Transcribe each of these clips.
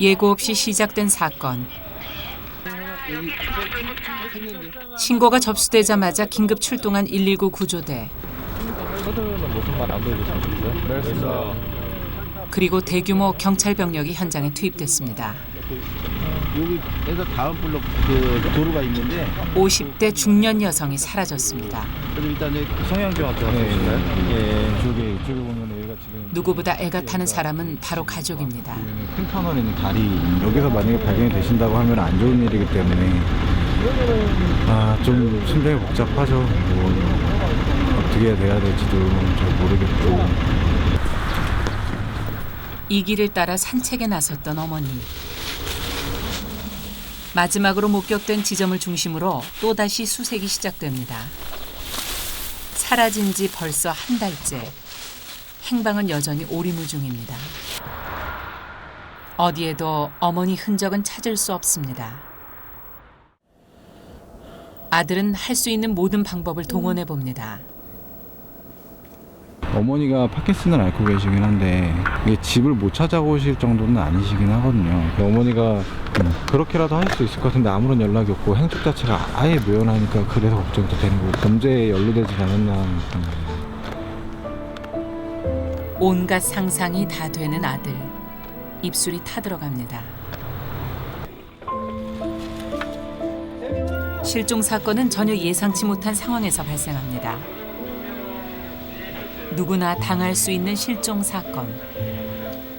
예고 없이 시작된 사건. 신고가 접수되자마자 긴급 출동한 119 구조대. 그리고 대규모 경찰 병력이 현장에 투입됐습니다. 여기에서 다음 블록 그 도로가 있는데 50대 중년 여성이 사라졌습니다. 그래도 일단 여기 성형병원에 가서 계신가요? 예, 저기 보면 여기가 지금 누구보다 애가 타는 사람은 바로 가족입니다. 큰 터널에 있는 다리 여기서 만약에 발견이 되신다고 하면 안 좋은 일이기 때문에 좀 심정이 복잡하죠. 뭐 어떻게 해야 될지도 잘 모르겠고. 이 길을 따라 산책에 나섰던 어머니. 마지막으로 목격된 지점을 중심으로 또다시 수색이 시작됩니다. 사라진 지 벌써 한 달째. 행방은 여전히 오리무중입니다. 어디에도 어머니 흔적은 찾을 수 없습니다. 아들은 할 수 있는 모든 방법을 동원해 봅니다. 어머니가 파킨슨을 앓고 계시긴 한데 이게 집을 못 찾아오실 정도는 아니시긴 하거든요. 어머니가 그렇게라도 할 수 있을 것 같은데 아무런 연락이 없고 행적 자체가 아예 묘연하니까 그래서 걱정도 되는 거고 범죄에 연루되지 않았나. 온갖 상상이 다 되는 아들. 입술이 타들어갑니다. 실종 사건은 전혀 예상치 못한 상황에서 발생합니다. 누구나 당할 수 있는 실종 사건.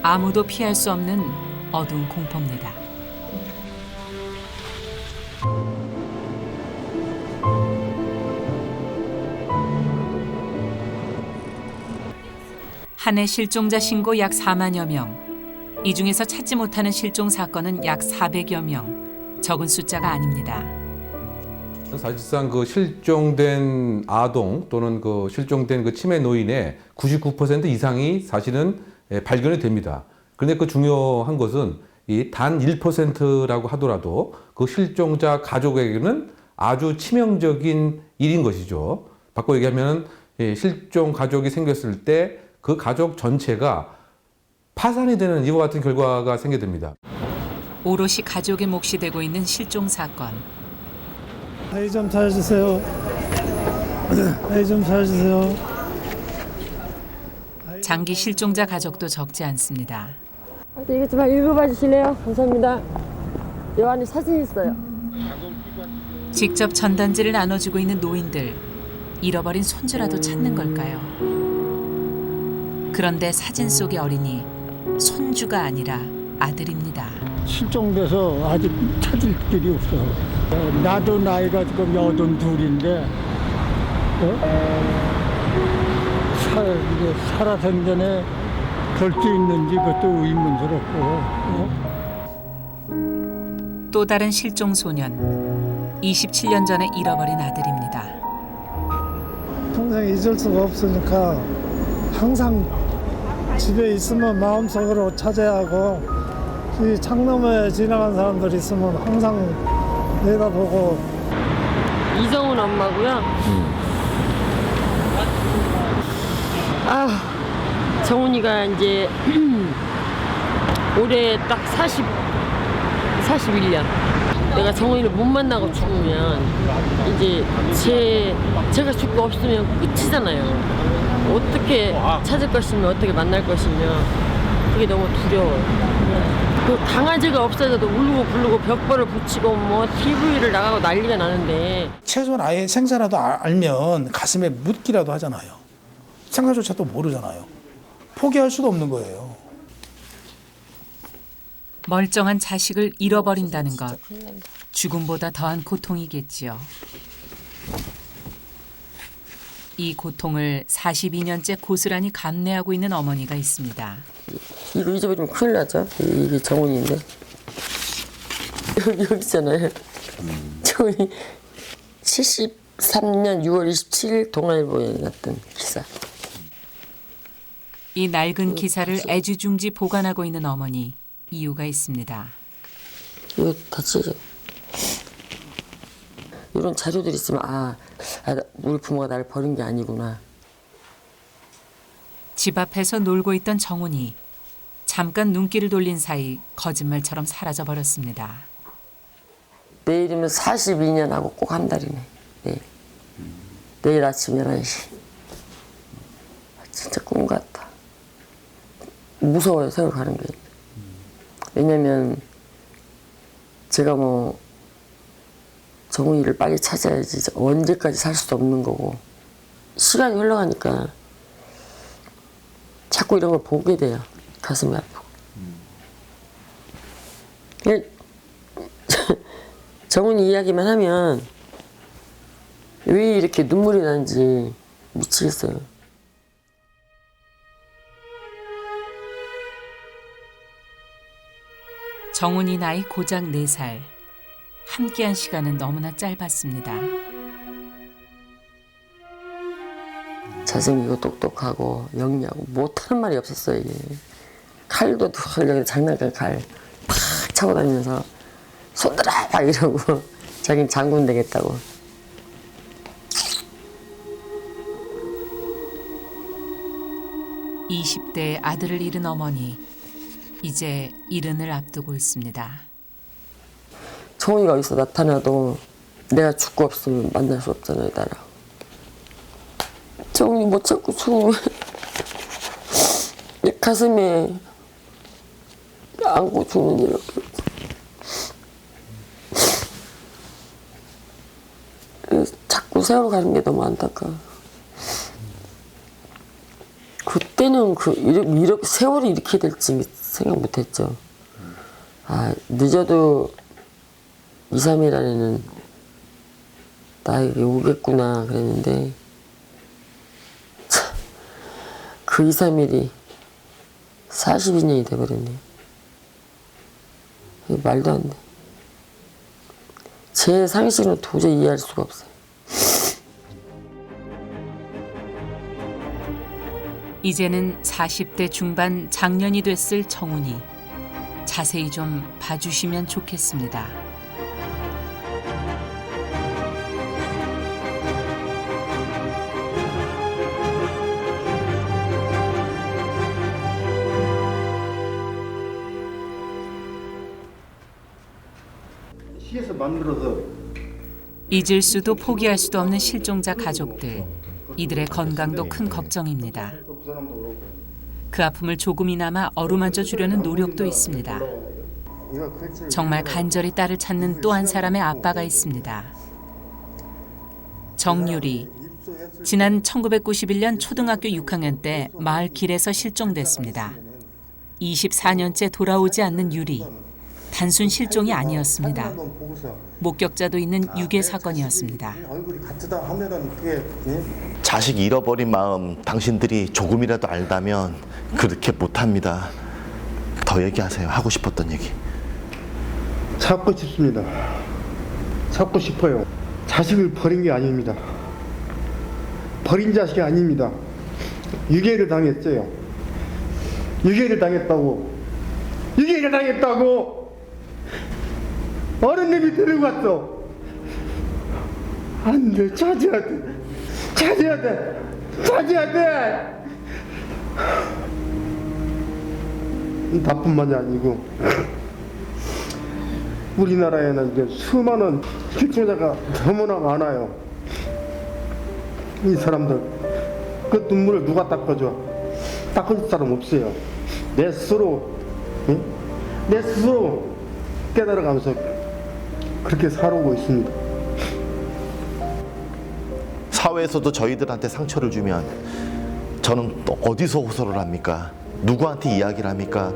아무도 피할 수 없는 어두운 공포입니다. 한 해 실종자 신고 약 4만여 명. 이 중에서 찾지 못하는 실종 사건은 약 400여 명. 적은 숫자가 아닙니다. 사실상 그 실종된 아동 또는 그 실종된 그 치매 노인의 99% 이상이 사실은 발견이 됩니다. 그런데 그 중요한 것은 이 단 1%라고 하더라도 그 실종자 가족에게는 아주 치명적인 일인 것이죠. 바꿔 얘기하면 실종 가족이 생겼을 때 그 가족 전체가 파산이 되는 이와 같은 결과가 생기게 됩니다. 오롯이 가족의 몫이 되고 있는 실종 사건. 아이 좀 찾아주세요. 아이 좀 찾아주세요. 장기 실종자 가족도 적지 않습니다. 이거 좀 읽어봐 주실래요? 감사합니다. 여 안에 사진 있어요. 직접 전단지를 나눠주고 있는 노인들. 잃어버린 손주라도 찾는 걸까요? 그런데 사진 속의 어린이 손주가 아니라 아들입니다. 실종돼서 아직 찾을 길이 없어. 나도 나이가 지금 82인데 이제 살아생전에 볼 수 있는지 그것도 의문스럽고. 또 다른 실종 소년. 27년 전에 잃어버린 아들입니다. 평생 잊을 수가 없으니까 항상 집에 있으면 마음속으로 찾아야 하고, 이 창너머에 지나간 사람들 있으면 항상 내다보고. 이정은 엄마고요. 정훈이가 이제 올해 딱 41년. 내가 정훈이를 못 만나고 죽으면 이제 제가 죽고 없으면 끝이잖아요. 어떻게 찾을 것이며 어떻게 만날 것이며 그게 너무 두려워요. 그 강아지가 없어져도 울고 불르고 벽벌을 붙이고 뭐 TV를 나가고 난리가 나는데 최소한 아예 생사라도 알면 가슴에 묻기라도 하잖아요. 생사조차도 모르잖아요. 포기할 수도 없는 거예요. 멀쩡한 자식을 잃어버린다는 것. 죽음보다 더한 고통이겠지요. 이 고통을 42년째 고스란히 감내하고 있는 어머니가 있습니다. 이거 잊어버리면 큰일 나죠. 이게 정훈이인데 여기 있잖아요. 정훈이 73년 6월 27일 동아일보에 났던 기사. 이 낡은 기사를 애지중지 보관하고 있는 어머니. 이유가 있습니다. 이거 다 찢어. 이런 자료들이 있으면 우리 부모가 나를 버린 게 아니구나. 집 앞에서 놀고 있던 정훈이 잠깐 눈길을 돌린 사이 거짓말처럼 사라져 버렸습니다. 내일이면 42년 하고 꼭 한 달이네. 내일 아침 11시. 진짜 꿈 같다. 무서워요, 세월 가는 게. 왜냐면 제가 뭐 정훈이를 빨리 찾아야지 언제까지 살 수도 없는 거고 시간이 흘러가니까 자꾸 이런 걸 보게 돼요. 가슴이 아프고. 정훈이 이야기만 하면 왜 이렇게 눈물이 나는지 미치겠어요. 정훈이 나이 고작 4살. 함께한 시간은 너무나 짧았습니다. 잘생기고 똑똑하고 영리하고 못하는 말이 없었어요. 이게. 칼도 하려고 장난감 칼 팍 차고 다니면서 손들어 막 이러고 자기는 장군 되겠다고. (20대) 아들을 잃은 어머니. 이제 이른을 앞두고 있습니다. 정훈이가 어디서 나타나도 내가 죽고 없으면 만날 수 없잖아요, 나랑. 정훈이 못 찾고 죽으면 내 가슴에 안고 죽는 이렇게. 자꾸 세월호 가는 게 너무 안타까워. 그때는 이렇게 세월이 이렇게 될지 생각 못했죠. 아, 늦어도 2, 3일 안에는 나에게 오겠구나 그랬는데 그 2, 3일이 42년이 돼버렸네. 이게 말도 안 돼. 제 상식으로 도저히 이해할 수가 없어요. 이제는 40대 중반 장년이 됐을 정훈이. 자세히 좀 봐주시면 좋겠습니다. 시에서 만들어서 잊을 수도 포기할 수도 없는 실종자 가족들. 이들의 건강도 큰 걱정입니다. 그 아픔을 조금이나마 어루만져 주려는 노력도 있습니다. 정말 간절히 딸을 찾는 또 한 사람의 아빠가 있습니다. 정유리. 지난 1991년 초등학교 6학년 때 마을 길에서 실종됐습니다. 24년째 돌아오지 않는 유리. 단순 실종이 아니었습니다. 목격자도 있는 유괴 사건이었습니다. 자식 잃어버린 마음 당신들이 조금이라도 알다면 그렇게 못합니다. 더 얘기하세요. 하고 싶었던 얘기. 찾고 싶습니다. 찾고 싶어요. 자식을 버린 게 아닙니다. 버린 자식이 아닙니다. 유괴를 당했어요. 유괴를 당했다고. 유괴를 당했다고. 어른님이 데리고 갔어. 안 돼. 찾아야 돼. 찾아야 돼. 찾아야 돼. 나뿐만이 아니고 우리나라에는 이제 수많은 실종자가 너무나 많아요. 이 사람들 그 눈물을 누가 닦아줘? 닦을 사람 없어요. 내 스스로 깨달아가면서 그렇게 살아오고 있습니다. 사회에서도 저희들한테 상처를 주면 저는 또 어디서 호소를 합니까? 누구한테 이야기를 합니까?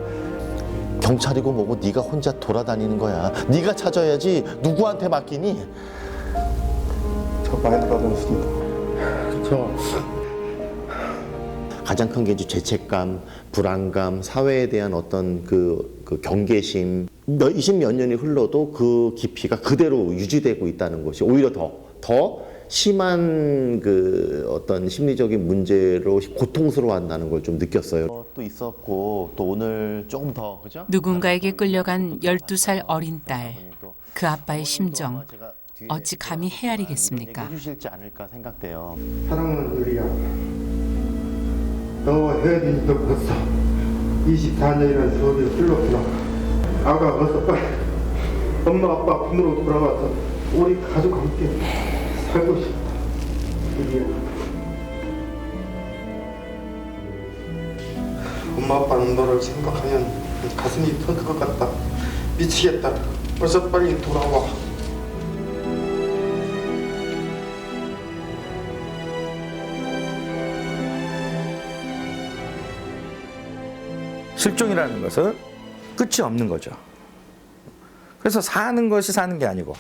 경찰이고 뭐고 네가 혼자 돌아다니는 거야. 네가 찾아야지 누구한테 맡기니? 저 많이 받았습니다. 가장 큰 게 이제 죄책감, 불안감, 사회에 대한 어떤 그 경계심, 몇십 년이 흘러도 그 깊이가 그대로 유지되고 있다는 것이 오히려 더 심한 그 어떤 심리적인 문제로 고통스러워한다는 걸 좀 느꼈어요. 또 있었고 또 오늘 조금 더 그죠? 누군가에게 끌려간 12살 어린 딸. 그 아빠의 심정. 어찌 감히 헤아리겠습니까? 해주실지 않을까 생각돼요. 사랑하는 유리야, 너 헤어진 지도 벌써 24년이라는 세월이 흘렀구나. 아가 어서 빨리 엄마 아빠 품으로 돌아가서 우리 가족 함께 살고 싶다. 엄마 아빠는 너를 생각하면 가슴이 터질 것 같다. 미치겠다. 어서 빨리 돌아와. 실종이라는 것은 끝이 없는 거죠. 그래서 사는 것이 사는 게 아니고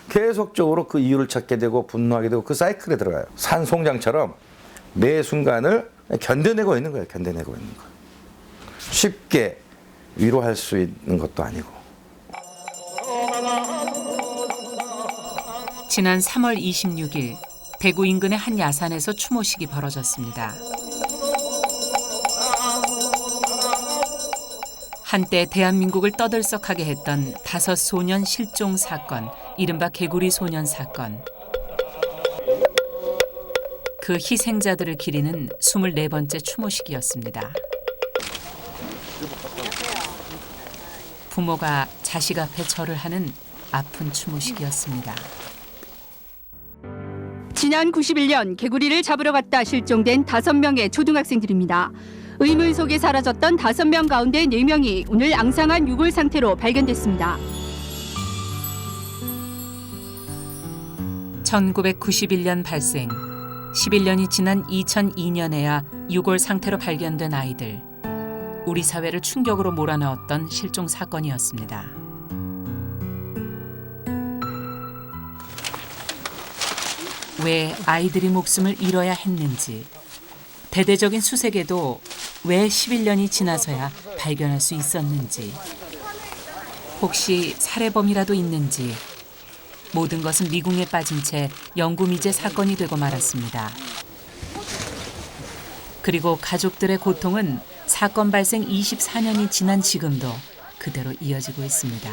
계속적으로 그 이유를 찾게 되고 분노하게 되고 그 사이클에 들어가요. 산송장처럼 매 순간을 견뎌내고 있는 거예요. 견뎌내고 있는 거. 쉽게 위로할 수 있는 것도 아니고. 지난 3월 26일 대구 인근의 한 야산에서 추모식이 벌어졌습니다. 한때 대한민국을 떠들썩하게 했던 5 소년 실종 사건, 이른바 개구리 소년 사건. 그 희생자들을 기리는 24번째 추모식이었습니다. 부모가 자식 앞에 절을 하는 아픈 추모식이었습니다. 지난 91년 개구리를 잡으러 갔다 실종된 5명의 초등학생들입니다. 의문 속에 사라졌던 5명 가운데 4명이 오늘 앙상한 유골 상태로 발견됐습니다. 1991년 발생, 11년이 지난 2002년에야 유골 상태로 발견된 아이들. 우리 사회를 충격으로 몰아넣었던 실종 사건이었습니다. 왜 아이들이 목숨을 잃어야 했는지, 대대적인 수색에도 왜 11년이 지나서야 발견할 수 있었는지, 혹시 살해범이라도 있는지, 모든 것은 미궁에 빠진 채 영구미제 사건이 되고 말았습니다. 그리고 가족들의 고통은 사건 발생 24년이 지난 지금도 그대로 이어지고 있습니다.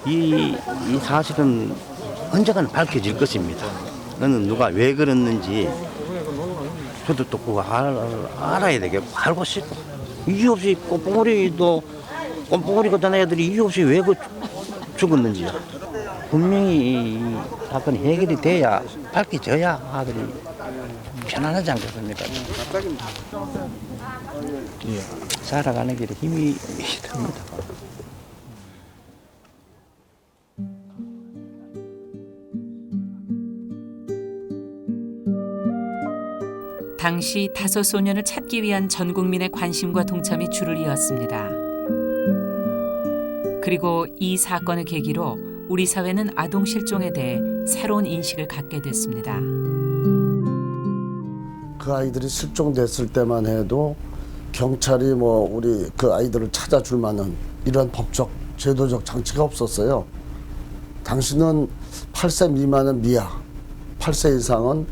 이 사실은 언젠가는 밝혀질 것입니다. 너는 누가 왜 그랬는지 저도 또 그거 알아야 되겠고 알고 싶고 이유 없이 꼼뽕오리가 된 애들이 이유 없이 왜 죽었는지요. 분명히 이 사건이 해결이 돼야 밝혀져야 아들이 편안하지 않겠습니까? 살아가는 길에 힘이 듭니다. 당시 5 소년을 찾기 위한 전 국민의 관심과 동참이 줄을 이었습니다. 그리고 이 사건을 계기로 우리 사회는 아동 실종에 대해 새로운 인식을 갖게 됐습니다. 그 아이들이 실종됐을 때만 해도 경찰이 우리 그 아이들을 찾아줄 만한 이런 법적, 제도적 장치가 없었어요. 당신은 8세 미만은 미약, 8세 이상은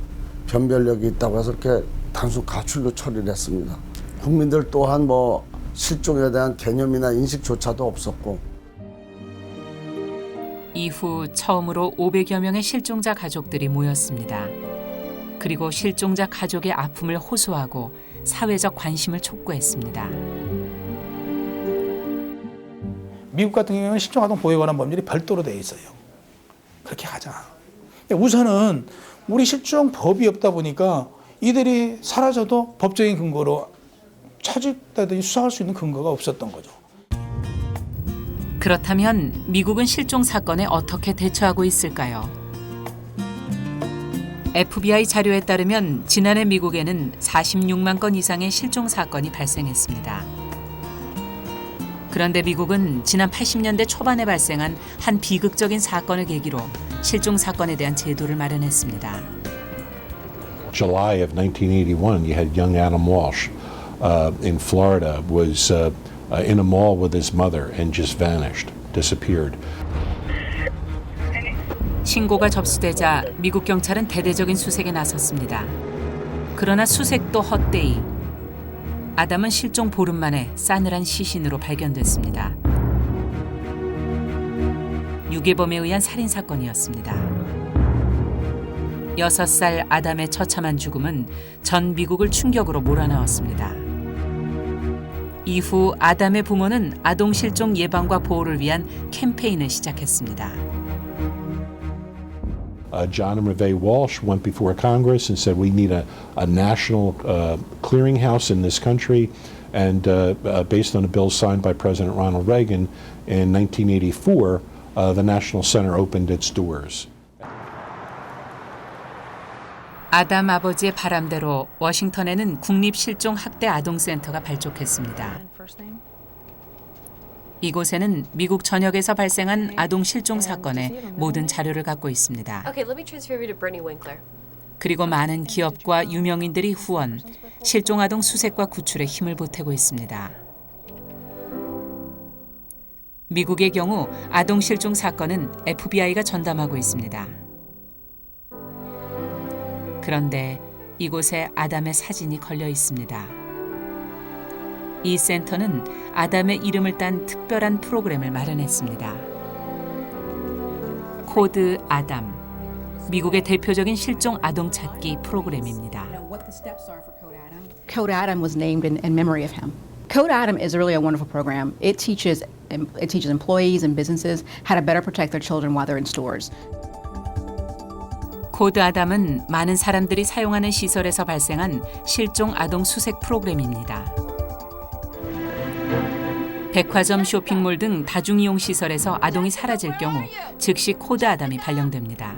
변별력이 있다고 해서 이렇게 단순 가출로 처리를 했습니다. 국민들 또한 실종에 대한 개념이나 인식조차도 없었고. 이후 처음으로 500여 명의 실종자 가족들이 모였습니다. 그리고 실종자 가족의 아픔을 호소하고 사회적 관심을 촉구했습니다. 미국 같은 경우는 실종아동 보호에 관한 법률이 별도로 되어 있어요. 그렇게 하자. 우선은 우리 실종법이 없다 보니까 이들이 사라져도 법적인 근거로 찾았다든지 수사할 수 있는 근거가 없었던 거죠. 그렇다면 미국은 실종 사건에 어떻게 대처하고 있을까요? FBI 자료에 따르면 지난해 미국에는 46만 건 이상의 실종 사건이 발생했습니다. 그런데 미국은 지난 80년대 초반에 발생한 한 비극적인 사건을 계기로 실종 사건에 대한 제도를 마련했습니다. July of 1981, you had young Adam Walsh in Florida was in a mall with his mother and just vanished, disappeared. 신고가 접수되자 미국 경찰은 대대적인 수색에 나섰습니다. 그러나 수색도 헛되이 아담은 실종 보름 만에 싸늘한 시신으로 발견됐습니다. 유괴범에 의한 살인사건이었습니다. 6살 아담의 처참한 죽음은 전 미국을 충격으로 몰아넣었습니다. 이후 아담의 부모는 아동 실종 예방과 보호를 위한 캠페인을 시작했습니다. John and Reve Walsh went before Congress and said we need a national clearinghouse in this country. And based on a bill signed by President Ronald Reagan in 1984, the National Center opened its doors. 아담 아버지의 바람대로 워싱턴에는 국립실종학대아동센터가 발족했습니다. 이곳에는 미국 전역에서 발생한 아동 실종 사건의 모든 자료를 갖고 있습니다. 그리고 많은 기업과 유명인들이 후원, 실종 아동 수색과 구출에 힘을 보태고 있습니다. 미국의 경우 아동 실종 사건은 FBI가 전담하고 있습니다. 그런데 이곳에 아담의 사진이 걸려 있습니다. 이 센터는 아담의 이름을 딴 특별한 프로그램을 마련했습니다. 코드 아담, 미국의 대표적인 실종 아동 찾기 프로그램입니다. Code Adam was named in memory of him. Code Adam is really a wonderful program. It teaches employees and businesses how to better protect their children while they're in stores. 코드 아담은 많은 사람들이 사용하는 시설에서 발생한 실종 아동 수색 프로그램입니다. 백화점, 쇼핑몰 등 다중이용 시설에서 아동이 사라질 경우 즉시 코드 아담이 발령됩니다.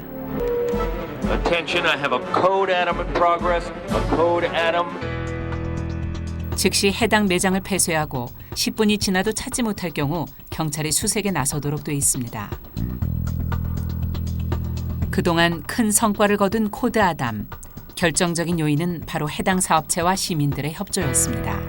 Attention, I have a code Adam in progress. A code Adam. 즉시 해당 매장을 폐쇄하고 10분이 지나도 찾지 못할 경우 경찰이 수색에 나서도록 돼 있습니다. 그동안 큰 성과를 거둔 코드 아담. 결정적인 요인은 바로 해당 사업체와 시민들의 협조였습니다.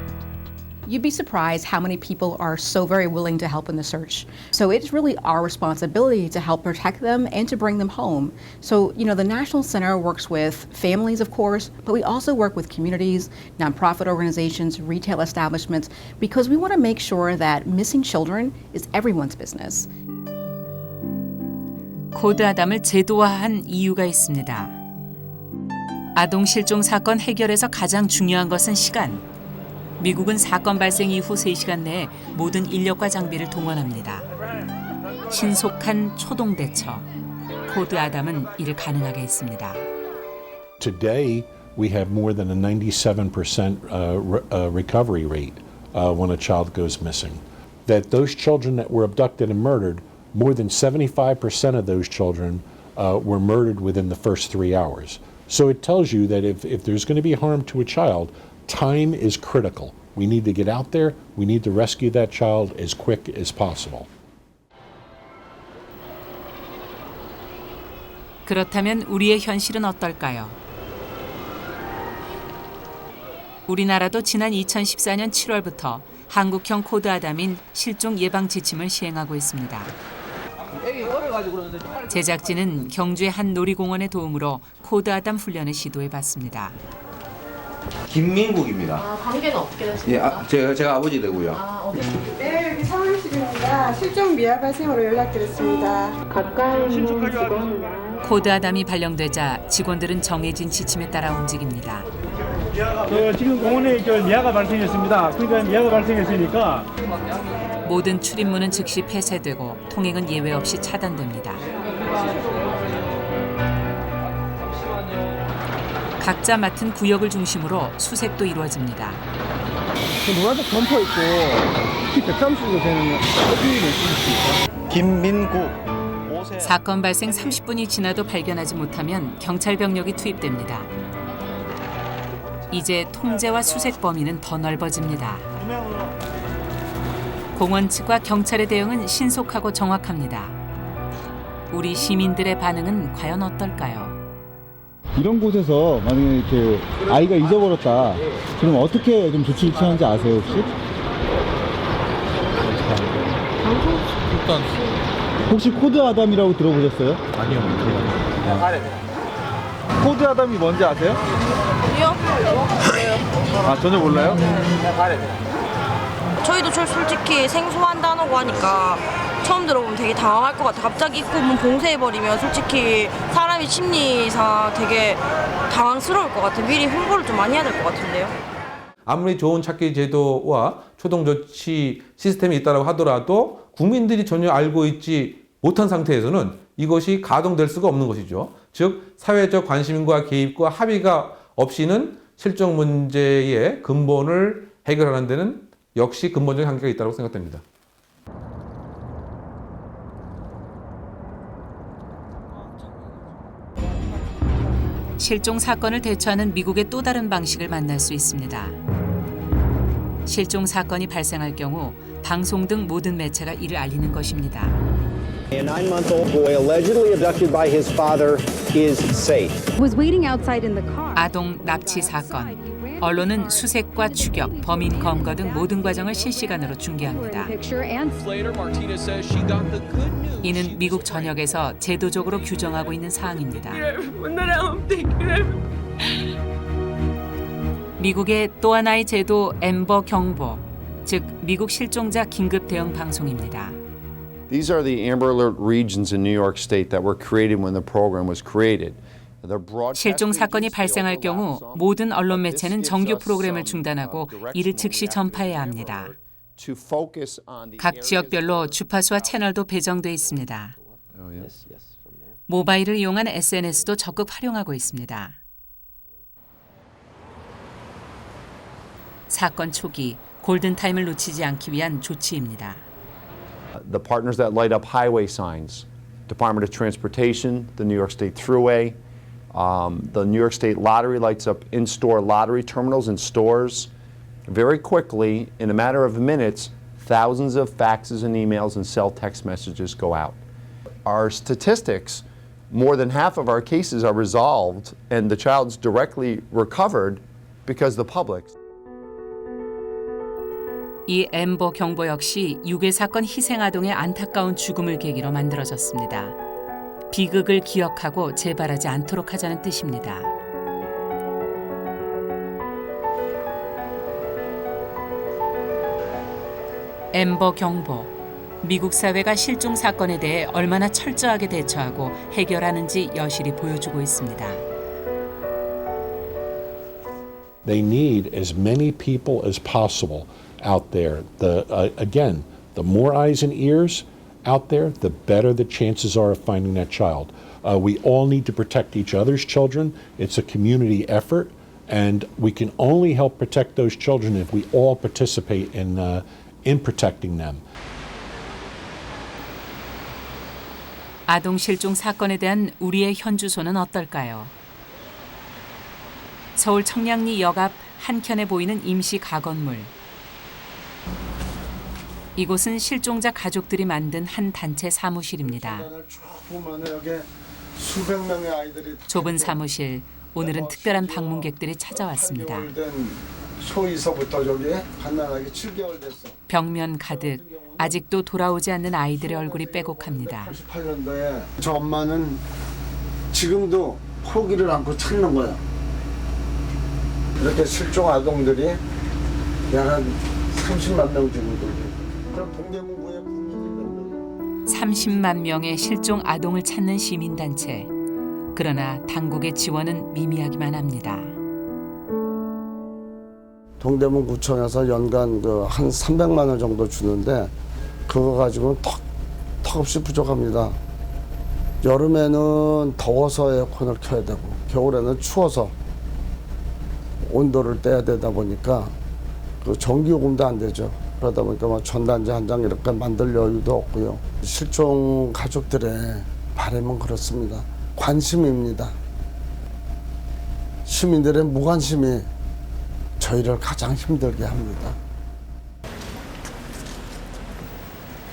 You'd be surprised how many people are so very willing to help in the search. So it's really our responsibility to help protect them and to bring them home. So, the National Center works with families, of course, but we also work with communities, nonprofit organizations, retail establishments, because we want to make sure that missing children is everyone's business. 코드 아담을 제도화한 이유가 있습니다. 아동 실종 사건 해결에서 가장 중요한 것은 시간. 미국은 사건 발생 이후 3시간 내에 모든 인력과 장비를 동원합니다. 신속한 초동 대처. 코드 아담은 이를 가능하게 했습니다. Today, we have more than a 97% recovery rate when a child goes missing. That those children that were abducted and murdered, more than 75% of those children were murdered within the first 3 hours. So it tells you that if there's going to be harm to a child, time is critical. We need to get out there. We need to rescue that child as quick as possible. 그렇다면 우리의 현실은 어떨까요? 우리나라도 지난 2014년 7월부터 한국형 코드 아담인 실종 예방 지침을 시행하고 있습니다. 제작진은 경주의 한 놀이공원의 도움으로 코드 아담 훈련을 시도해봤습니다. 김민국입니다. 관계는 어떻게 되십니까? 제가 아버지 되고요. 네, 여기 사무실입니다. 실종 미아 발생으로 연락드렸습니다. 가까이 있는 직원. 코드 아담이 발령되자 직원들은 정해진 지침에 따라 움직입니다. 지금 공원에 미아가 발생했습니다. 그러니까 미아가 발생했으니까 모든 출입문은 즉시 폐쇄되고 통행은 예외 없이 차단됩니다. 각자 맡은 구역을 중심으로 수색도 이루어집니다. 노란색 점퍼 있고 키 130도 되는 어디에 김민국. 사건 발생 30분이 지나도 발견하지 못하면 경찰 병력이 투입됩니다. 이제 통제와 수색 범위는 더 넓어집니다. 공원 측과 경찰의 대응은 신속하고 정확합니다. 우리 시민들의 반응은 과연 어떨까요? 이런 곳에서 만약에 이렇게 아이가 잊어버렸다. 그럼 어떻게 좀 조치를 취하는지 아세요 혹시? 일단 혹시 코드 아담이라고 들어보셨어요? 아니요, 코드 아담이 뭔지 아세요? 아니요. 아 전혀 몰라요? 저희도 솔직히 생소한 단어고 하니까 처음 들어보면 되게 당황할 것 같아요. 갑자기 입구 문 봉쇄해버리면 솔직히 사람이 심리상 되게 당황스러울 것 같아요. 미리 홍보를 좀 많이 해야 될 것 같은데요. 아무리 좋은 찾기 제도와 초동 조치 시스템이 있다고 하더라도 국민들이 전혀 알고 있지 못한 상태에서는 이것이 가동될 수가 없는 것이죠. 즉 사회적 관심과 개입과 합의가 없이는 실종 문제의 근본을 해결하는 데는 역시 근본적인 한계가 있다고 생각됩니다. 실종 사건을 대처하는 미국의 또 다른 방식을 만날 수 있습니다. 실종 사건이 발생할 경우 방송 등 모든 매체가 이를 알리는 것입니다. A 9-month-old boy allegedly abducted by his father is safe. Was waiting outside in the car. 아동 납치 사건. 언론은 수색과 추격, 범인 검거 등 모든 과정을 실시간으로 중계합니다. 이는 미국 전역에서 제도적으로 규정하고 있는 사항입니다. 미국의 또 하나의 제도 엠버 경보, 즉 미국 실종자 긴급 대응 방송입니다. These are the Amber Alert regions in New York State that were created when the program was created. 실종 사건이 발생할 경우 모든 언론 매체는 정규 프로그램을 중단하고 이를 즉시 전파해야 합니다. 각 지역별로 주파수와 채널도 배정돼 있습니다. 모바일을 이용한 SNS도 적극 활용하고 있습니다. 사건 초기 골든타임을 놓치지 않기 위한 조치입니다. The partners that light up highway signs, Department of Transportation, the New York State Thruway, the New York State Lottery lights up in-store lottery terminals and stores. Very quickly, in a matter of minutes, thousands of faxes and emails and cell text messages go out. Our statistics, more than half of our cases are resolved and the child's directly recovered because the public. 이 엠버 경보 역시 유괴 사건 희생 아동의 안타까운 죽음을 계기로 만들어졌습니다. 비극을 기억하고 재발하지 않도록 하자는 뜻입니다. 엠버 경보, 미국 사회가 실종 사건에 대해 얼마나 철저하게 대처하고 해결하는지 여실히 보여주고 있습니다. They need as many people as possible out there. Again, the more eyes and ears out there, the better the chances are of finding that child. We all need to protect each other's children. It's a community effort, and we can only help protect those children if we all participate in protecting them. 아동 실종 사건에 대한 우리의 현주소는 어떨까요? 서울 청량리 역 앞 한켠에 보이는 임시 가건물. 이곳은 실종자 가족들이 만든 한 단체 사무실입니다. 좁은 사무실, 오늘은 특별한 방문객들이 찾아왔습니다. 소에서부터 저기 갓난아기 7개월 됐어. 벽면 가득, 아직도 돌아오지 않는 아이들의 얼굴이 빼곡합니다. 98년도에 저 엄마는 지금도 포기를 않고 찾는 거야. 이렇게 실종 아동들이 약 한 30만 명 정도 되고. 30만 명의 실종 아동을 찾는 시민단체. 그러나 당국의 지원은 미미하기만 합니다. 동대문 구청에서 연간 한 300만 원 정도 주는데 그거 가지고는 턱없이 부족합니다. 여름에는 더워서 에어컨을 켜야 되고 겨울에는 추워서 온도를 떼야 되다 보니까 그 전기요금도 안 되죠. 그러다 보니까 뭐 전단지 한 장 이렇게 만들 여유도 없고요. 실종 가족들의 바람은 그렇습니다. 관심입니다. 시민들의 무관심이 저희를 가장 힘들게 합니다.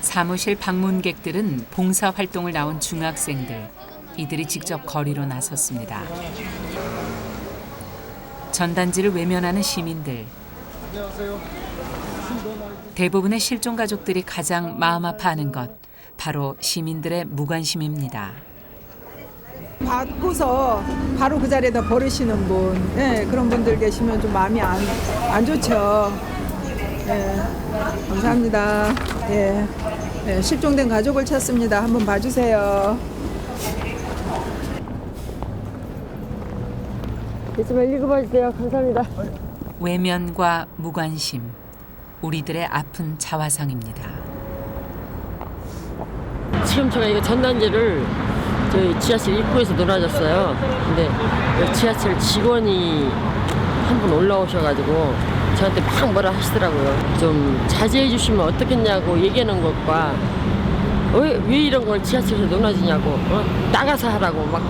사무실 방문객들은 봉사활동을 나온 중학생들. 이들이 직접 거리로 나섰습니다. 전단지를 외면하는 시민들. 대부분의 실종 가족들이 가장 마음 아파하는 것, 바로 시민들의 무관심입니다. 받고서 바로 그 자리에다 버리시는 분, 그런 분들 계시면 좀 마음이 안 좋죠. 감사합니다. 실종된 가족을 찾습니다. 한번 봐주세요. 제발 읽어봐 주세요. 감사합니다. 외면과 무관심, 우리들의 아픈 자화상입니다. 지금 제가 이거 전단지를 저희 지하철 입구에서 놀아줬어요. 근데 지하철 직원이 한 분 올라오셔가지고 저한테 막 뭐라 하시더라고요. 좀 자제해 주시면 어떻겠냐고 얘기하는 것과 왜 이런 걸 지하철에서 놀아주냐고 나가서 하라고 막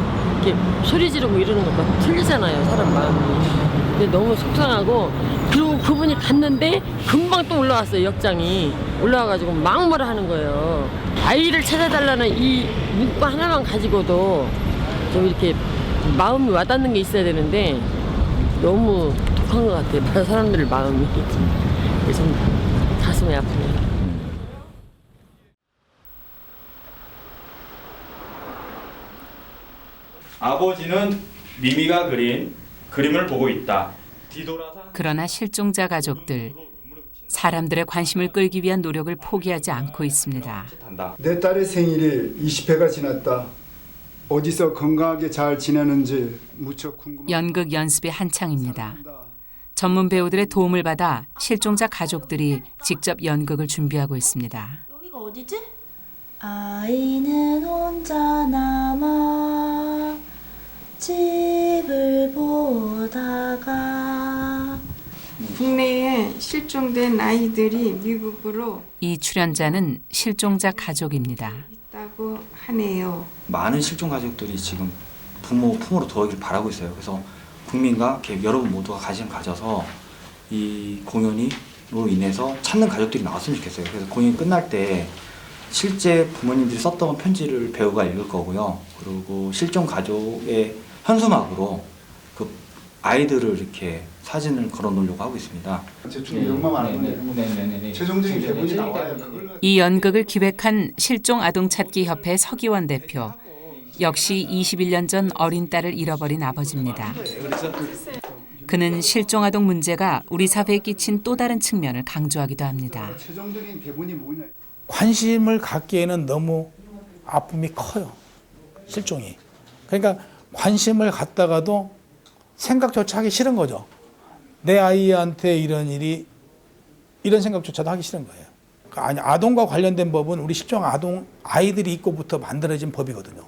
이렇게 소리 지르고 이러는 것과 틀리잖아요, 사람 마음이. 근데 너무 속상하고, 그리고 그분이 갔는데 금방 또 올라왔어요. 역장이 올라와가지고 막 뭐라 하는 거예요. 아이를 찾아달라는 이 문구 하나만 가지고도 좀 이렇게 마음이 와닿는 게 있어야 되는데 너무 독한 것 같아요, 사람들 마음이. 그래서 좀 가슴이 아프네요. 아버지는 미미가 그린 그림을 보고 있다. 그러나 실종자 가족들, 사람들의 관심을 끌기 위한 노력을 포기하지 않고 있습니다. 내 딸의 생일이 20회가 지났다. 어디서 건강하게 잘 지내는지 무척 궁금합니다. 연극 연습이 한창입니다. 전문 배우들의 도움을 받아 실종자 가족들이 직접 연극을 준비하고 있습니다. 여기가 어디지? 아이는 혼자 남아 집을 보다가. 국내에 실종된 아이들이 미국으로 이 출연자는 실종자 가족입니다. 있다고 하네요. 많은 실종 가족들이 지금 부모 품으로 들어오길 바라고 있어요. 그래서 국민과 여러분 모두가 관심 가져서 이 공연으로 인해서 찾는 가족들이 나왔으면 좋겠어요. 그래서 공연이 끝날 때 실제 부모님들이 썼던 편지를 배우가 읽을 거고요. 그리고 실종 가족의 현수막으로 그 아이들을 이렇게 사진을 걸어 놓으려고 하고 있습니다. 최종적인 대본이 나와요. 이 연극을 기획한 실종 아동 찾기 협회 서기원 대표. 역시 21년 전 어린 딸을 잃어버린 아버지입니다. 그는 실종 아동 문제가 우리 사회에 끼친 또 다른 측면을 강조하기도 합니다. 최종적인 대본이 뭐냐? 관심을 갖기에는 너무 아픔이 커요, 실종이. 그러니까 관심을 갖다가도 생각조차 하기 싫은 거죠. 내 아이한테 이런 일이, 이런 생각조차도 하기 싫은 거예요. 아니, 아동과 관련된 법은 우리 실종 아동 아이들이 있고부터 만들어진 법이거든요.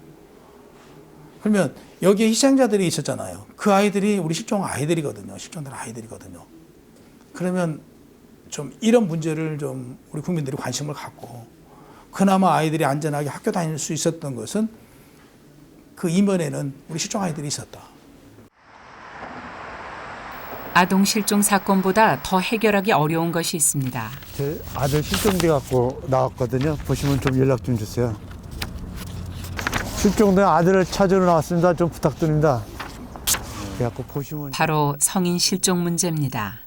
그러면 여기에 희생자들이 있었잖아요. 그 아이들이 우리 실종 아이들이거든요. 실종된 아이들이거든요. 그러면 좀 이런 문제를 좀 우리 국민들이 관심을 갖고 그나마 아이들이 안전하게 학교 다닐 수 있었던 것은 그 이면에는 우리 실종 아이들이 있었다. 아동 실종 사건보다 더 해결하기 어려운 것이 있습니다. 제 아들 실종돼 갖고 나왔거든요. 보시면 좀 연락 좀 주세요. 실종된 아들을 찾으러 나왔습니다. 좀 부탁드립니다. 그래갖고 보시면 바로 성인 실종 문제입니다.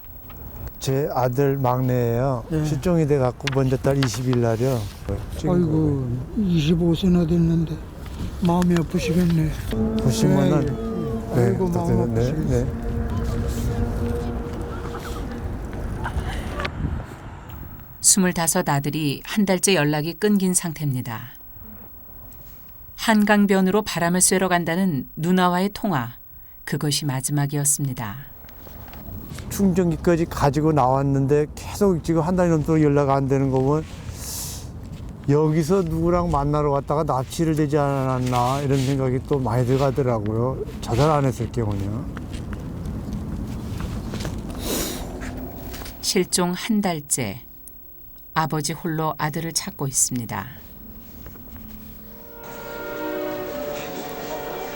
제 아들 막내예요. 실종이 돼 갖고 먼저 달 20일 날이요. 아이고 25세나 됐는데 마음이 아프시겠네. 보시면은 네, 부탁드립니다. 네. 스물다섯 아들이 한 달째 연락이 끊긴 상태입니다. 한강변으로 바람을 쐬러 간다는 누나와의 통화, 그것이 마지막이었습니다. 충전기까지 가지고 나왔는데 계속 지금 한 달 넘도록 연락 안 되는 거 보면 여기서 누구랑 만나러 갔다가 납치를 되지 않았나 이런 생각이 또 많이 들어가더라고요. 자살 안 했을 경우는요. 실종 한 달째, 아버지 홀로 아들을 찾고 있습니다.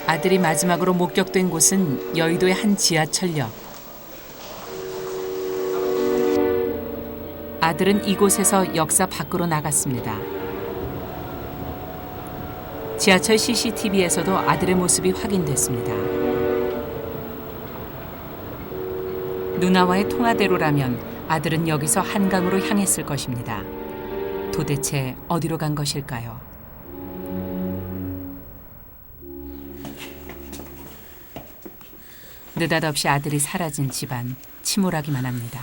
아들이 마지막으로 목격된 곳은 여의도의 한 지하철역. 아들은 이곳에서 역사 밖으로 나갔습니다. 지하철 CCTV에서도 아들의 모습이 확인됐습니다. 누나와의 통화대로라면 아들은 여기서 한강으로 향했을 것입니다. 도대체 어디로 간 것일까요? 느닷없이 아들이 사라진 집안, 침울하기만 합니다.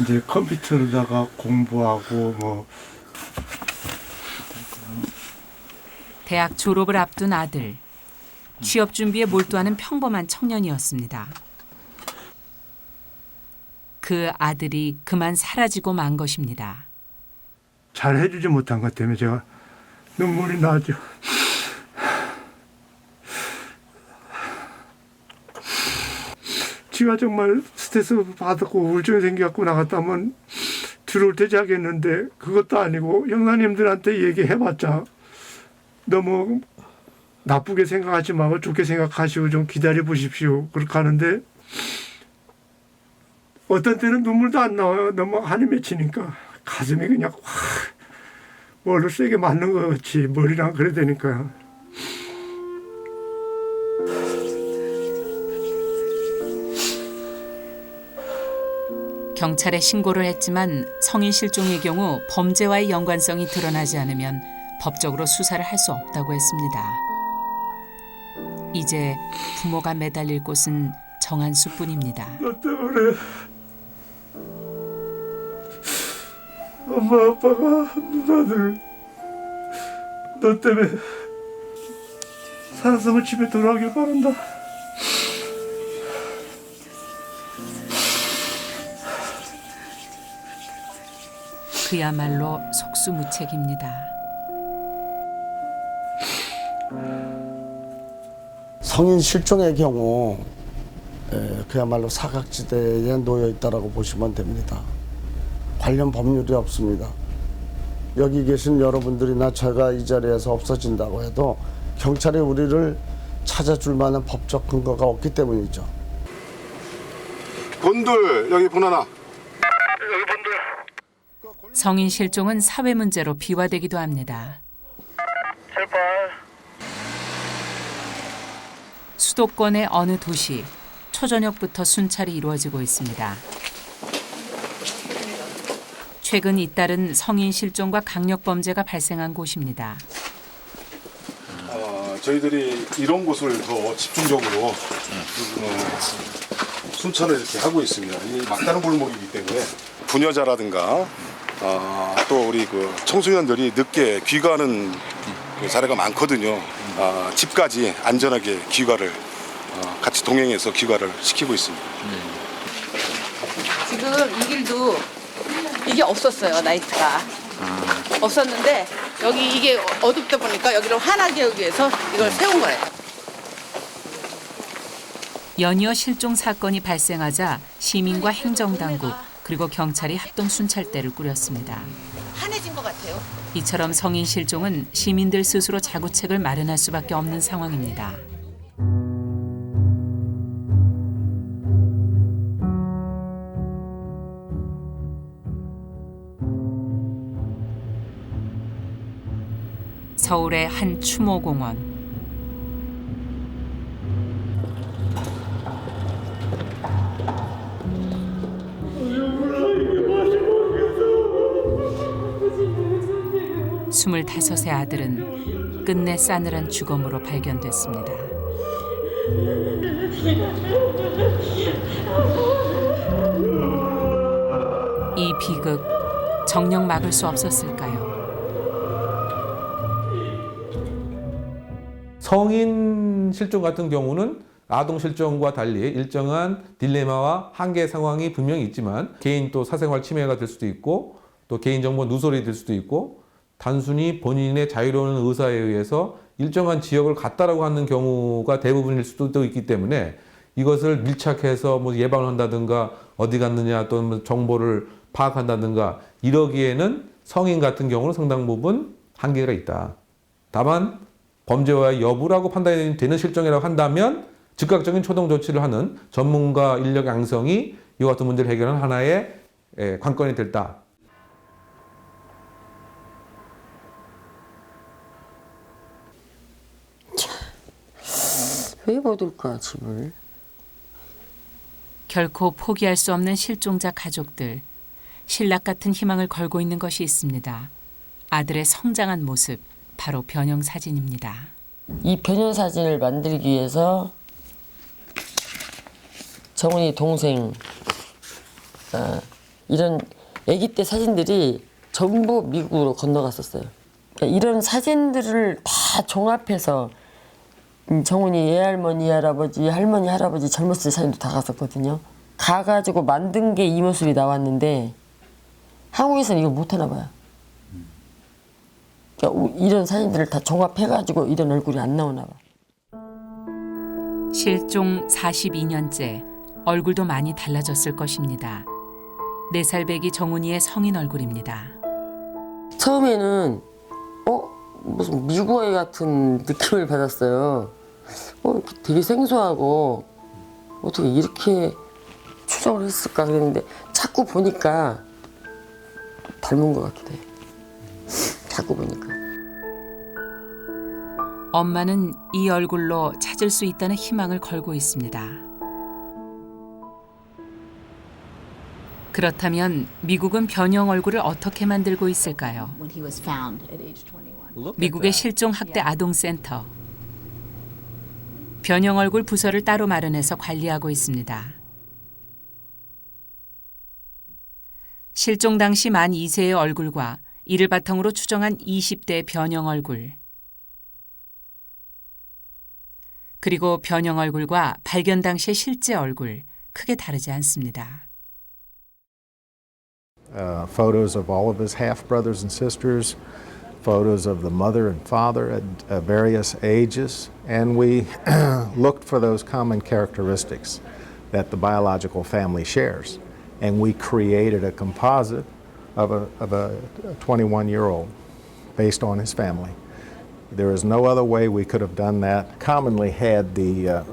이제 컴퓨터로다가 공부하고 뭐 대학 졸업을 앞둔 아들. 취업 준비에 몰두하는 평범한 청년이었습니다. 그 아들이 그만 사라지고 만 것입니다. 잘 해주지 못한 것 때문에 제가 눈물이 나죠. 지가 정말 스트레스 받았고 우울증이 생겨갖고 나갔다면 들어올 때 자겠는데 그것도 아니고 형사님들한테 얘기해봤자 너무 나쁘게 생각하지 말고 좋게 생각하시고 좀 기다려 보십시오. 그렇게 하는데 어떤 때는 눈물도 안 나와요. 너무 한이 맺히니까 가슴이 그냥 확 뭘로 세게 맞는 것 같이 머리랑 그래 되니까요. 경찰에 신고를 했지만 성인 실종의 경우 범죄와의 연관성이 드러나지 않으면 법적으로 수사를 할 수 없다고 했습니다. 이제 부모가 매달릴 곳은 정한수뿐입니다. 너 때문에 엄마 아빠가 누나들 너 때문에 살았으면 집에 돌아오길 바란다. 그야말로 속수무책입니다. 성인 실종의 경우 그야말로 사각지대에 놓여 있다라고 보시면 됩니다. 관련 법률이 없습니다. 여기 계신 여러분들이나 제가 이 자리에서 없어진다고 해도 경찰이 우리를 찾아줄 만한 법적 근거가 없기 때문이죠. 본들 여기 본 하나. 성인 실종은 사회 문제로 비화되기도 합니다. 제발. 수도권의 어느 도시, 초저녁부터 순찰이 이루어지고 있습니다. 최근 잇따른 성인 실종과 강력범죄가 발생한 곳입니다. 저희들이 이런 곳을 더 집중적으로 순찰을 이렇게 하고 있습니다. 이 막다른 골목이기 때문에 부녀자라든가 또 우리 그 청소년들이 늦게 귀가하는 그 사례가 많거든요. 집까지 안전하게 귀가를 같이 동행해서 귀가를 시키고 있습니다. 지금 이 길도 이게 없었어요. 나이트가 없었는데 여기 이게 어둡다 보니까 여기를 환하게 하기 위해서 이걸 세운 거예요. 연이어 실종 사건이 발생하자 시민과 행정당국 그리고 경찰이 합동 순찰대를 꾸렸습니다. 환해진 것 같아요. 이처럼 성인 실종은 시민들 스스로 자구책을 마련할 수밖에 없는 상황입니다. 서울의 한 추모공원. 스물다섯의 아들은 끝내 싸늘한 죽음으로 발견됐습니다. 이 비극 정녕 막을 수 없었을까요? 성인 실종 같은 경우는 아동 실종과 달리 일정한 딜레마와 한계 상황이 분명히 있지만 개인 또 사생활 침해가 될 수도 있고 또 개인정보 누설이 될 수도 있고 단순히 본인의 자유로운 의사에 의해서 일정한 지역을 갔다라고 하는 경우가 대부분일 수도 있기 때문에 이것을 밀착해서 뭐 예방을 한다든가 어디 갔느냐 또는 정보를 파악한다든가 이러기에는 성인 같은 경우는 상당 부분 한계가 있다. 다만 범죄와의 여부라고 판단이 되는 실종이라고 한다면 즉각적인 초동 조치를 하는 전문가 인력 양성이 이와 같은 문제를 해결하는 하나의 관건이 됐다. 왜 못 올까 집을? 결코 포기할 수 없는 실종자 가족들. 신락 같은 희망을 걸고 있는 것이 있습니다. 아들의 성장한 모습, 바로 변형 사진입니다. 이 변형 사진을 만들기 위해서 정훈이 동생 이런 아기 때 사진들이 전부 미국으로 건너갔었어요. 그러니까 이런 사진들을 다 종합해서 정훈이 애할머니, 할아버지, 할머니, 할아버지 젊었을 때 사진도 다 갔었거든요. 가가지고 만든 게 이 모습이 나왔는데 한국에서는 이거 못하나 봐요. 그러니까 이런 사진들을 다 종합해가지고 이런 얼굴이 안 나오나 봐. 실종 42년째 얼굴도 많이 달라졌을 것입니다. 4살 배기 정훈이의 성인 얼굴입니다. 처음에는 무슨 미국 아이 같은 느낌을 받았어요. 되게 생소하고 어떻게 이렇게 추정을 했을까 그랬는데 자꾸 보니까 닮은 것 같기도 해요. 자꾸 보니까. 엄마는 이 얼굴로 찾을 수 있다는 희망을 걸고 있습니다. 그렇다면 미국은 변형 얼굴을 어떻게 만들고 있을까요? 미국의 실종 학대 아동센터. 변형 얼굴 부서를 따로 마련해서 관리하고 있습니다. 실종 당시 만 2세의 얼굴과 이를 바탕으로 추정한 20대의 변형 얼굴. 그리고 변형 얼굴과 발견 당시의 실제 얼굴 크게 다르지 않습니다. Photos of all of his half-brothers and sisters, photos of the mother and father at various ages, and we looked for those common characteristics that the biological family shares. And we created a composite of a 21-year-old based on his family. There is no other way we could have done that. Commonly had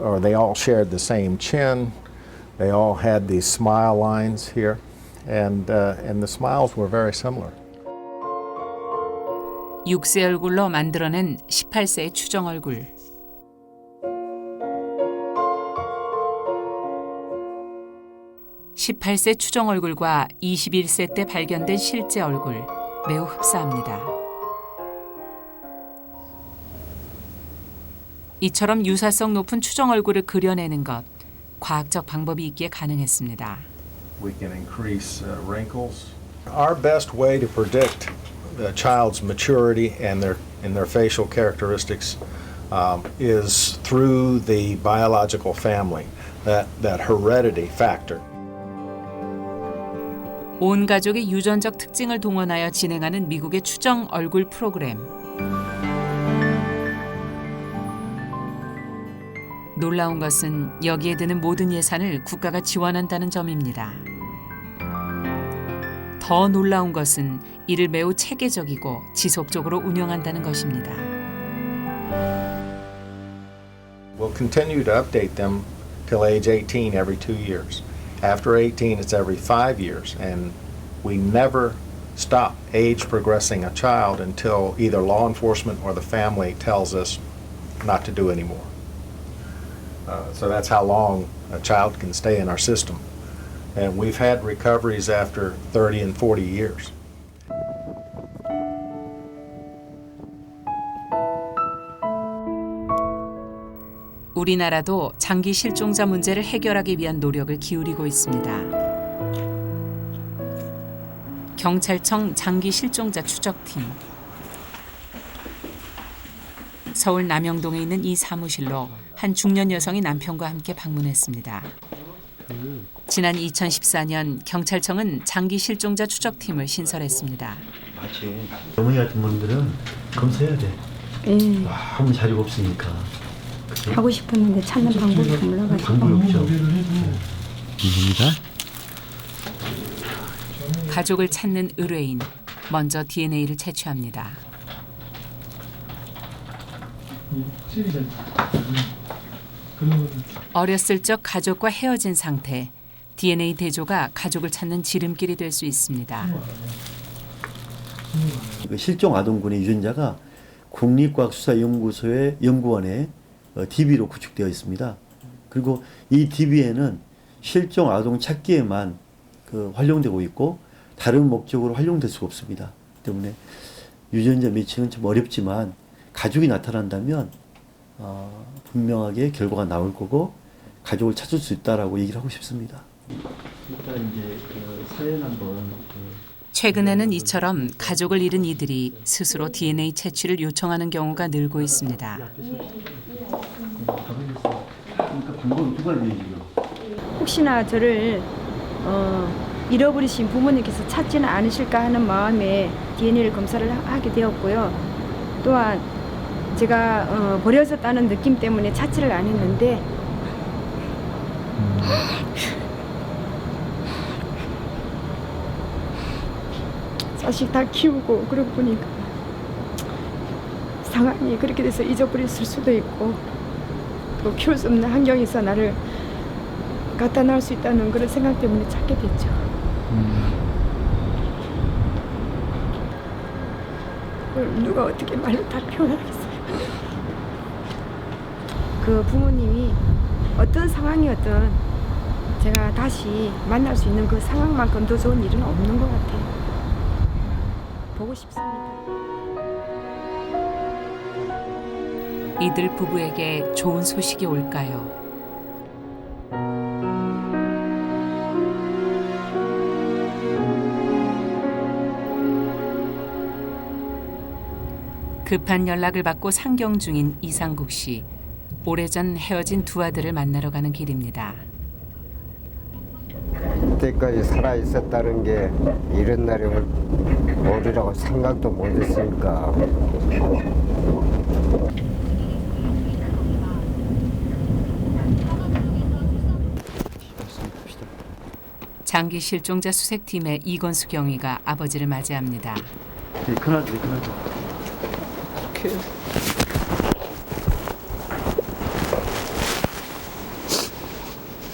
or they all shared the same chin. They all had these smile lines here, and the smiles were very similar. 6세 얼굴로 만들어낸 18세의 추정 얼굴. (18세) 추정 얼굴과 21세 때 발견된 실제 얼굴 매우 흡사합니다. 이처럼 유사성 높은 추정 얼굴을 그려내는 것, 과학적 방법이 있기에 가능했습니다. We can increase wrinkles. Our best way to predict the child's maturity and their facial characteristics is through the biological family, that heredity factor. 온 가족의 유전적 특징을 동원하여 진행하는 미국의 추정 얼굴 프로그램. 놀라운 것은 여기에 드는 모든 예산을 국가가 지원한다는 점입니다. 더 놀라운 것은 이를 매우 체계적이고 지속적으로 운영한다는 것입니다. We'll continue to update them till age 18 every 2 years. After 18, it's every 5 years, and we never stop age progressing a child until either law enforcement or the family tells us not to do anymore. So that's how long a child can stay in our system. And we've had recoveries after 30 and 40 years. 우리나라도 장기 실종자 문제를 해결하기 위한 노력을 기울이고 있습니다. 경찰청 장기 실종자 추적팀. 서울 남영동에 있는 이 사무실로 한 중년 여성이 남편과 함께 방문했습니다. 지난 2014년 경찰청은 장기 실종자 추적팀을 신설했습니다. 마치 어머니 같은 분들은 검사해야 돼. 아무 자료가 없으니까. 그쵸? 하고 싶었는데 찾는 방법이 몰라가지고. 방법이 없죠. 가족을 찾는 의뢰인, 먼저 DNA를 채취합니다. 어렸을 적 가족과 헤어진 상태, DNA 대조가 가족을 찾는 지름길이 될 수 있습니다. 실종 아동군의 유전자가 국립과학수사연구소의 연구원에 DB로 구축되어 있습니다. 그리고 이 DB에는 실종 아동 찾기에만 활용되고 있고 다른 목적으로 활용될 수가 없습니다. 때문에 유전자 매칭은 좀 어렵지만 가족이 나타난다면 분명하게 결과가 나올 거고 가족을 찾을 수 있다라고 얘기를 하고 싶습니다. 일단 이제 사연 한번. 최근에는 이처럼 가족을 잃은 이들이 스스로 DNA 채취를 요청하는 경우가 늘고 있습니다. 방법은 두 가지죠. 혹시나 저를 잃어버리신 부모님께서 찾지는 않으실까 하는 마음에 DNA를 검사를 하게 되었고요. 또한 제가 버려졌다는 느낌 때문에 자체를 안 했는데 자식 다 키우고 그러고 보니까 상황이 그렇게 돼서 잊어버렸을 수도 있고 또 키울 수 없는 환경에서 나를 갖다 놓을 수 있다는 그런 생각 때문에 찾게 됐죠. 그걸 누가 어떻게 말로 다 표현하겠어요. 그 부모님이 어떤 상황이었든 제가 다시 만날 수 있는 그 상황만큼 더 좋은 일은 없는 것 같아요. 보고 싶습니다. 이들 부부에게 좋은 소식이 올까요? 급한 연락을 받고 상경 중인 이상국 씨. 오래전 헤어진 두 아들을 만나러 가는 길입니다. 그때까지 살아 있었다는 게 이런 날이 오리라고 생각도 못했으니까. 장기 실종자 수색팀의 이건수 경위가 아버지를 맞이합니다. 큰아들.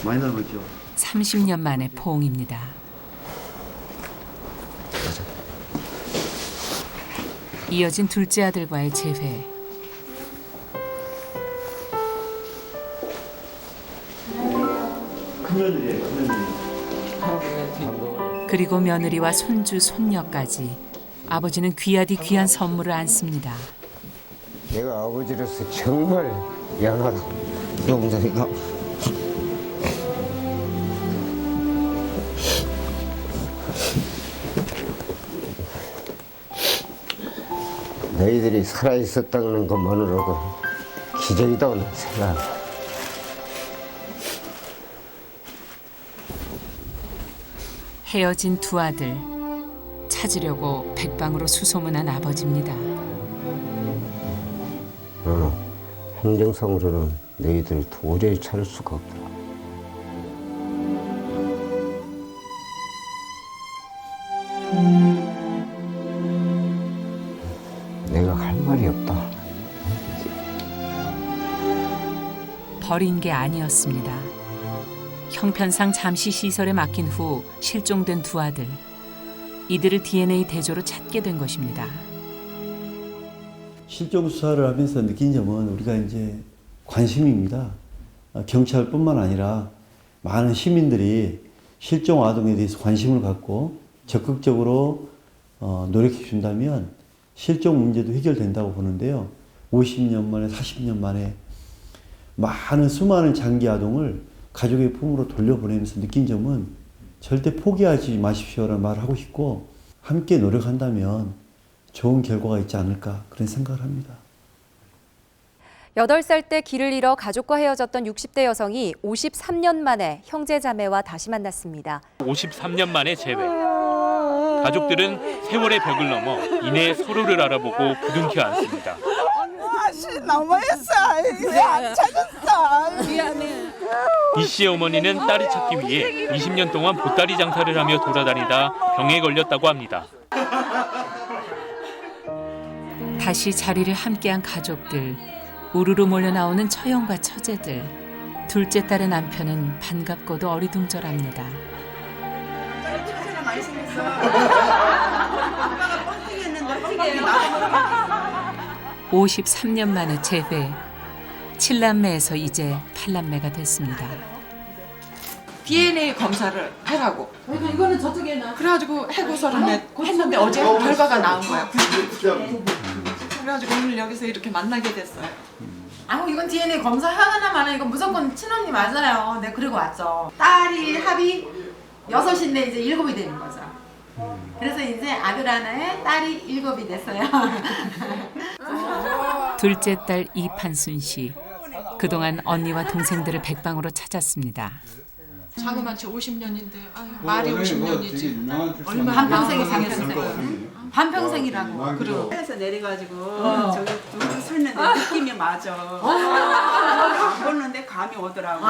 많이 남았죠. 30년 만의 포옹입니다. 이어진 둘째 아들과의 재회. 큰며느리예요. 그리고 며느리와 손주, 손녀까지 아버지는 귀하디 귀한 선물을 안습니다. 내가 아버지로서 정말 미안하다. 영상이가. 너희들이 살아있었다는 것만으로도 기적이다고 생각합니다. 헤어진 두 아들 찾으려고 백방으로 수소문한 아버지입니다. 행정상으로는 너희들 도저히 찾을 수가 없다. 내가 할 말이 없다. 버린 게 아니었습니다. 형편상 잠시 시설에 맡긴 후 실종된 두 아들. 이들을 DNA 대조로 찾게 된 것입니다. 실종 수사를 하면서 느낀 점은 우리가 이제 관심입니다. 경찰뿐만 아니라 많은 시민들이 실종 아동에 대해서 관심을 갖고 적극적으로 노력해 준다면 실종 문제도 해결된다고 보는데요. 50년 만에 40년 만에 수많은 장기 아동을 가족의 품으로 돌려보내면서 느낀 점은 절대 포기하지 마십시오라는 말을 하고 싶고 함께 노력한다면 좋은 결과가 있지 않을까 그런 생각을 합니다. 8살 때 길을 잃어 가족과 헤어졌던 60대 여성이 53년 만에 형제 자매와 다시 만났습니다. 53년 만에 재회. 가족들은 세월의 벽을 넘어 이내 서로를 알아보고 부둥켜 안습니다. 너무했어. 왜 안 찾았어? 미안해. 이 씨의 어머니는 딸을 찾기 위해 20년 동안 보따리 장사를 하며 돌아다니다 병에 걸렸다고 합니다. 다시 자리를 함께한 가족들. 우르르 몰려 나오는 처형과 처제들. 둘째 딸의 남편은 반갑고도 어리둥절합니다. 처제가 많이 생겼어. 아빠가 뻥튀기 했는데 뻥튀기 나와버려. 53년 만에 재회. 7남매에서 이제 8남매가 됐습니다. DNA 검사를 하라고. 그러니까 이거는 저쪽에 나. 그래가지고 해고서를 했는데 어제 결과가 나온 거야. 그래가지고 오늘 여기서 이렇게 만나게 됐어요. 이건 DNA 검사 하나 마나 이건 무조건 친언니 맞아요. 네, 그리고 왔죠. 딸이 합이 6인데 이제 7이 되는 거죠. 그래서 이제 아들 하나에 딸이 7이 됐어요. 둘째 딸 이판순 씨. 그동안 언니와 동생들을 백방으로 찾았습니다. 자그마치 50년인데 말이 50년이지. 얼마 한평생이 상했어요. 한평생이라고. 그리고 해서 내려가지고 저기 둘이 서 있는데 느낌이 맞아. 안 보는데 감이 오더라고.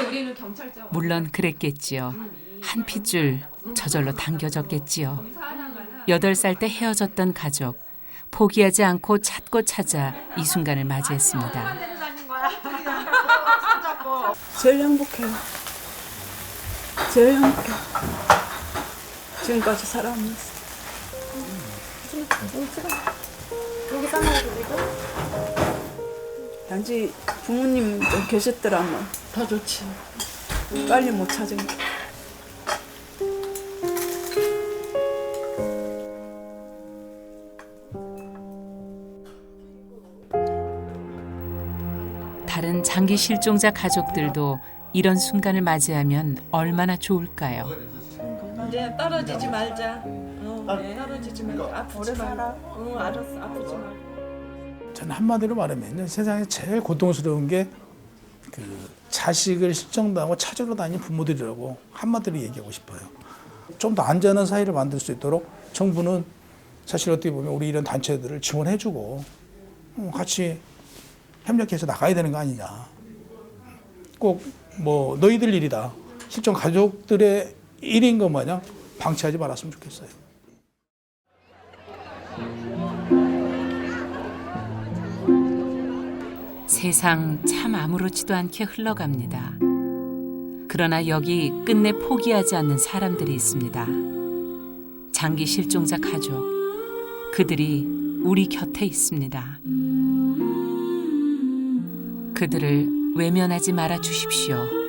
우리는 경찰서. 물론 그랬겠지요. 한 핏줄 저절로 당겨졌겠지요. 8살 때 헤어졌던 가족. 포기하지 않고 찾고 찾아 이 순간을 맞이했습니다. 제일 행복해요. 제일 행복해요. 지금까지 살아오면서. 여기 싸먹어도 되고? 단지 부모님 좀 계셨더라면 더 좋지. 빨리 못 찾은 게. 다른 장기 실종자 가족들도 이런 순간을 맞이하면 얼마나 좋을까요? 이제 떨어지지 말자. 떨어지지 말자. 아프지 마라. 알았어. 아프지 마. 저는 한마디로 말하면 세상에 제일 고통스러운 게 그 자식을 실종당하고 찾으러 다니는 부모들이라고 한마디로 얘기하고 싶어요. 좀 더 안전한 사회를 만들 수 있도록 정부는 사실 어떻게 보면 우리 이런 단체들을 지원해주고 같이 협력해서 나가야 되는 거 아니냐. 꼭 뭐 너희들 일이다. 실종 가족들의 일인 것 마냥 방치하지 말았으면 좋겠어요. 세상 참 아무렇지도 않게 흘러갑니다. 그러나 여기 끝내 포기하지 않는 사람들이 있습니다. 장기 실종자 가족. 그들이 우리 곁에 있습니다. 그들을 외면하지 말아 주십시오.